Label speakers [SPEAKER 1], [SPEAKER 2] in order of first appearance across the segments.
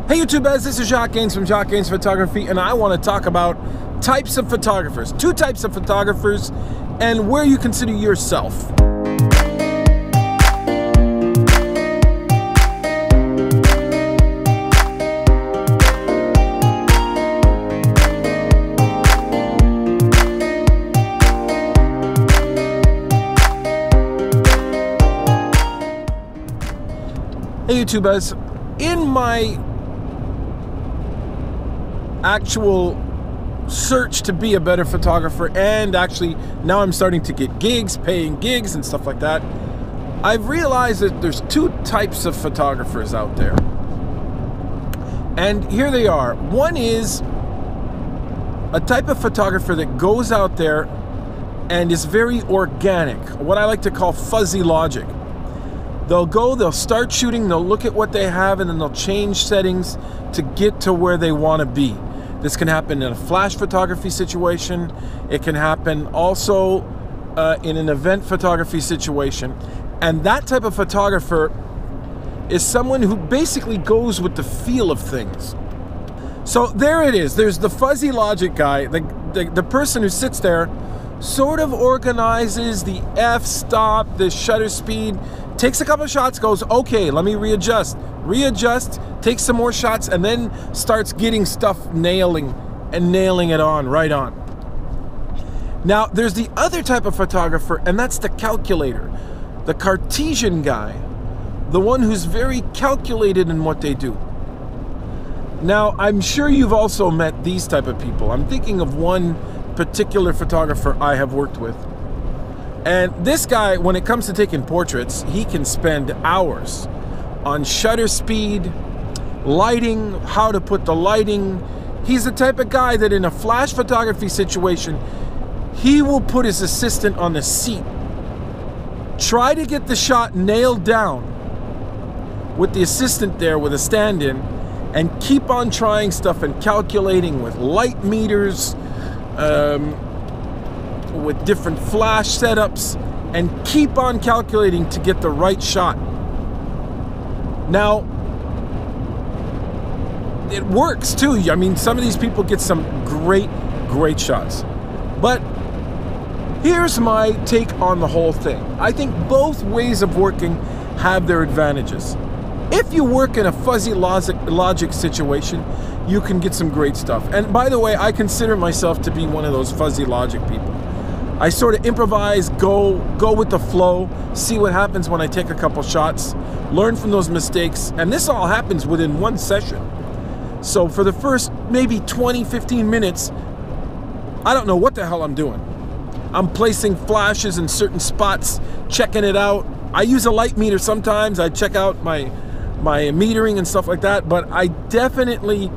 [SPEAKER 1] Hey YouTube, this is Jacques from Jacques Photography, and I want to talk about types of photographers, two types of photographers, and where you consider yourself. Hey YouTube, in my actual search to be a better photographer, and actually now I'm starting to get gigs, paying gigs and stuff like that, I've realized that there's two types of photographers out there. And here they are. One is a type of photographer that goes out there and is very organic, what I like to call fuzzy logic. They'll go, they'll start shooting, they'll look at what they have, and then they'll change settings to get to where they want to be. This can happen in a flash photography situation. It can happen also in an event photography situation. And that type of photographer is someone who basically goes with the feel of things. So there it is. There's the fuzzy logic guy, the person who sits there, sort of organizes the f-stop, the shutter speed, takes a couple of shots, goes, okay, let me readjust, takes some more shots, and then starts getting stuff nailing it on, right on. Now, there's the other type of photographer, and that's the calculator, the Cartesian guy, the one who's very calculated in what they do. Now, I'm sure you've also met these type of people. I'm thinking of one particular photographer I have worked with. And this guy, when it comes to taking portraits, he can spend hours on shutter speed, lighting, how to put the lighting. He's the type of guy that in a flash photography situation, he will put his assistant on the seat, try to get the shot nailed down with the assistant there with a stand-in, and keep on trying stuff and calculating with light meters, with different flash setups, and keep on calculating to get the right shot. Now, it works too. I mean, some of these people get some great shots. But here's my take on the whole thing. I think both ways of working have their advantages. If you work in a fuzzy logic situation, you can get some great stuff. And by the way, I consider myself to be one of those fuzzy logic people. I sort of improvise, go with the flow, see what happens when I take a couple shots, learn from those mistakes, and this all happens within one session. So for the first maybe 20, 15 minutes, I don't know what the hell I'm doing. I'm placing flashes in certain spots, checking it out. I use a light meter sometimes. I check out my metering and stuff like that, but I definitely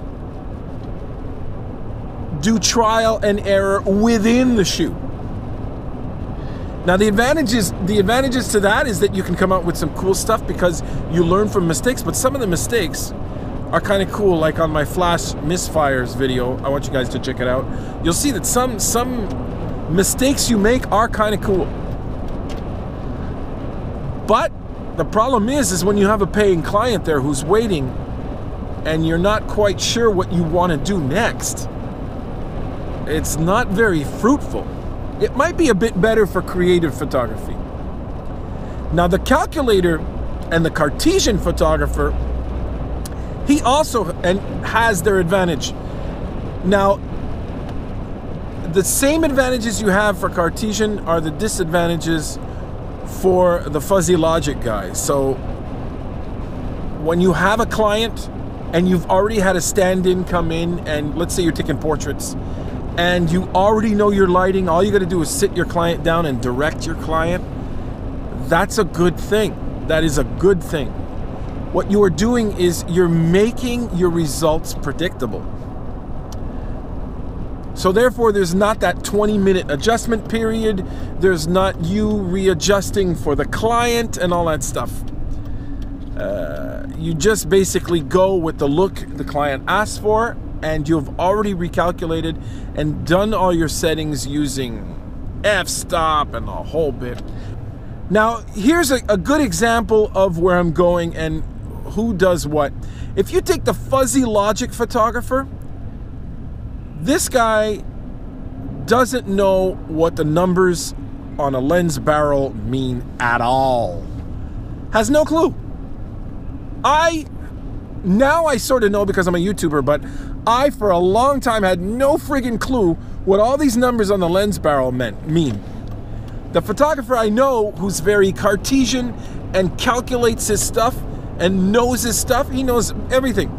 [SPEAKER 1] do trial and error within the shoot. Now the advantages to that is that you can come out with some cool stuff because you learn from mistakes, but some of the mistakes are kind of cool, like on my flash Misfires video. I want you guys to check it out. You'll see that some mistakes you make are kind of cool. But the problem is when you have a paying client there who's waiting and you're not quite sure what you want to do next, it's not very fruitful. It might be a bit better for creative photography. Now the calculator and the Cartesian photographer, he also has their advantage. Now, the same advantages you have for Cartesian are the disadvantages for the fuzzy logic guys. So when you have a client and you've already had a stand-in come in, and let's say you're taking portraits, and you already know your lighting, all you got to do is sit your client down and direct your client. That's a good thing. That is a good thing. What you are doing is you're making your results predictable. So therefore, there's not that 20-minute adjustment period. There's not you readjusting for the client and all that stuff. You just basically go with the look the client asks for, and you've already recalculated and done all your settings using f-stop and the whole bit. Now, here's a good example of where I'm going and who does what. If you take the fuzzy logic photographer, this guy doesn't know what the numbers on a lens barrel mean at all. Has no clue. Now I sort of know because I'm a YouTuber, but I for a long time had no friggin' clue what all these numbers on the lens barrel mean. The photographer I know who's very Cartesian and calculates his stuff and knows his stuff, he knows everything.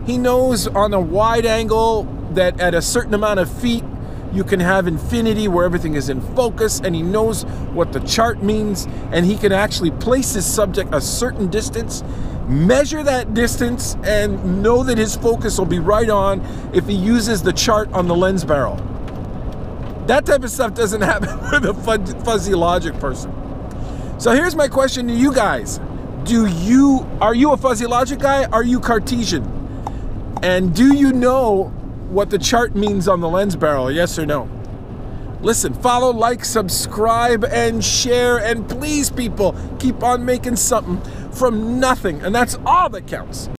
[SPEAKER 1] He knows on a wide angle that at a certain amount of feet you can have infinity where everything is in focus, and he knows what the chart means, and he can actually place his subject a certain distance, measure that distance, and know that his focus will be right on if he uses the chart on the lens barrel. That type of stuff doesn't happen with a fuzzy logic person. So here's my question to you guys. Are you a fuzzy logic guy? Are you Cartesian? And do you know what the chart means on the lens barrel, yes or no? Listen, follow, like, subscribe, and share, and please, people, keep on making something from nothing, and that's all that counts.